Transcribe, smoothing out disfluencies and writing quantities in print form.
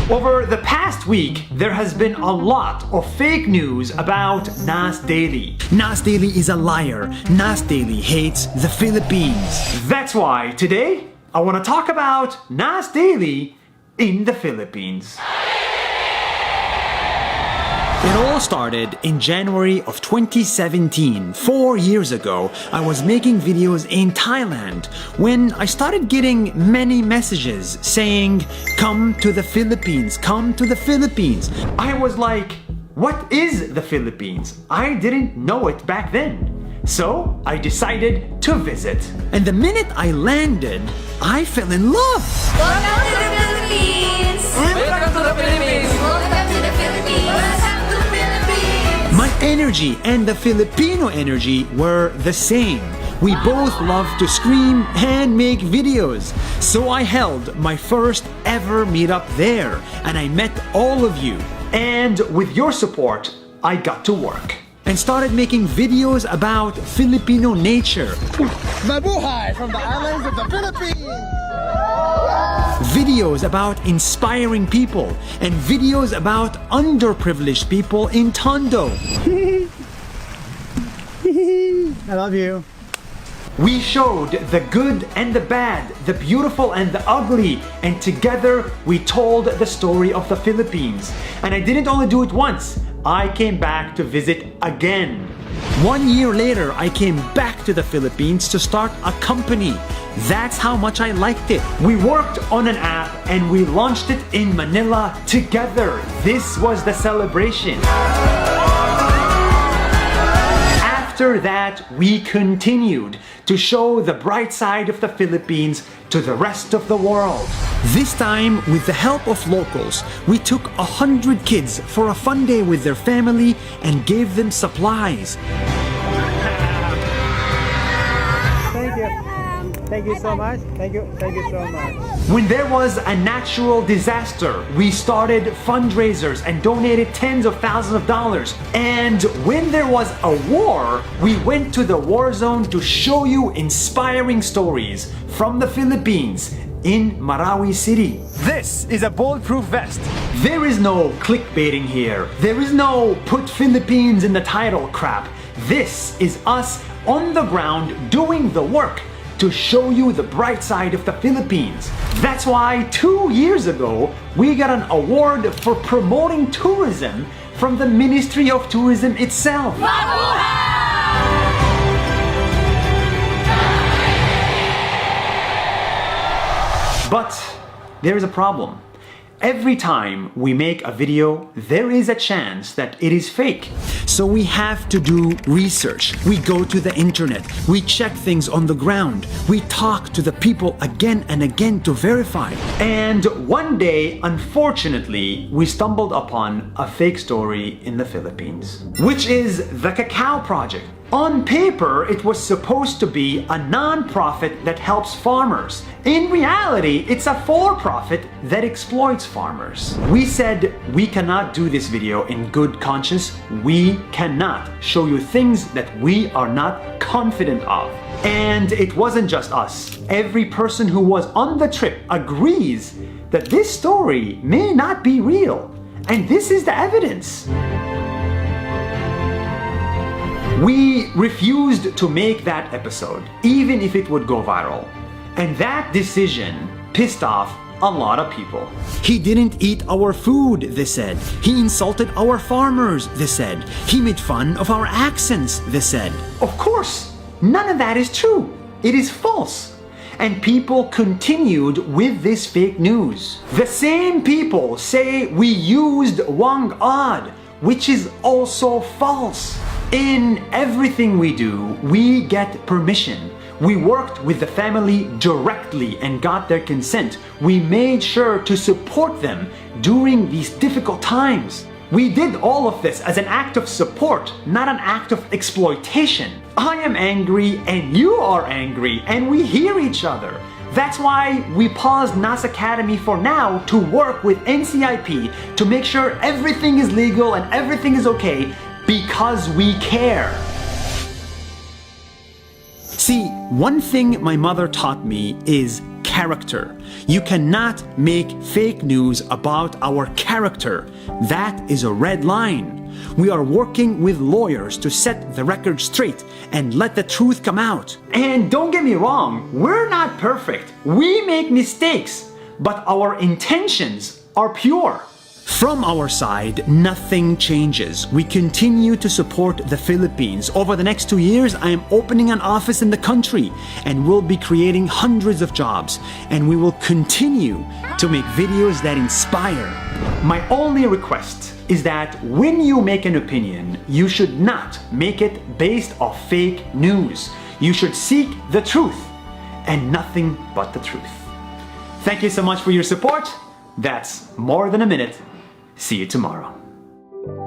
Over the past week, there has been a lot of fake news about Nas Daily. Nas Daily is a liar. Nas Daily hates the Philippines. That's why today, I want to talk about Nas Daily in the Philippines. It all started in January of 2017. 4 years ago, I was making videos in Thailand when I started getting many messages saying, "Come to the Philippines, come to the Philippines." I was like, what is the Philippines? I didn't know it back then. So I decided to visit. And the minute I landed, I fell in love. Welcome to the Philippines! Welcome to the Philippines! Welcome to the Philippines! Welcome to the Philippines! My energy and the Filipino energy were the same. We both love to scream and make videos. So I held my first ever meetup there, and I met all of you. And with your support, I got to work. And started making videos about Filipino nature. Mabuhay from the islands of the Philippines! Videos about inspiring people and videos about underprivileged people in Tondo. I love you. We showed the good and the bad, the beautiful and the ugly, and together we told the story of the Philippines. And I didn't only do it once, I came back to visit again. 1 year later, I came back to the Philippines to start a company. That's how much I liked it. We worked on an app and we launched it in Manila together. This was the celebration. After that, we continued to show the bright side of the Philippines to the rest of the world. This time, with the help of locals, we took 100 kids for a fun day with their family and gave them supplies. Thank you. Thank you so much. Thank you so much. When there was a natural disaster, we started fundraisers and donated tens of thousands of dollars. And when there was a war, we went to the war zone to show you inspiring stories from the Philippines in Marawi City. This is a bulletproof vest. There is no clickbaiting here. There is no put Philippines in the title crap. This is us on the ground doing the work to show you the bright side of the Philippines. That's why 2 years ago, we got an award for promoting tourism from the Ministry of Tourism itself. But there is a problem. Every time we make a video, there is a chance that it is fake. So we have to do research. We go to the internet. We check things on the ground. We talk to the people again and again to verify. And one day, unfortunately, we stumbled upon a fake story in the Philippines, which is the Cacao Project. On paper, it was supposed to be a non-profit that helps farmers. In reality, it's a for-profit that exploits farmers. We said we cannot do this video in good conscience. We cannot show you things that we are not confident of. And it wasn't just us. Every person who was on the trip agrees that this story may not be real. And this is the evidence. We refused to make that episode, even if it would go viral. And that decision pissed off a lot of people. He didn't eat our food, they said. He insulted our farmers, they said. He made fun of our accents, they said. Of course, none of that is true. It is false. And people continued with this fake news. The same people say we used Wang Ad, which is also false. In everything we do, we get permission. We worked with the family directly and got their consent. We made sure to support them during these difficult times. We did all of this as an act of support, not an act of exploitation. I am angry and you are angry and we hear each other. That's why we paused Nas Academy for now to work with NCIP to make sure everything is legal and everything is okay because we care. See, one thing my mother taught me is character. You cannot make fake news about our character. That is a red line. We are working with lawyers to set the record straight and let the truth come out. And don't get me wrong, we're not perfect. We make mistakes, but our intentions are pure. From our side, nothing changes. We continue to support the Philippines. Over the next 2 years, I am opening an office in the country and we'll be creating hundreds of jobs. And we will continue to make videos that inspire. My only request is that when you make an opinion, you should not make it based off fake news. You should seek the truth and nothing but the truth. Thank you so much for your support. That's more than a minute. See you tomorrow.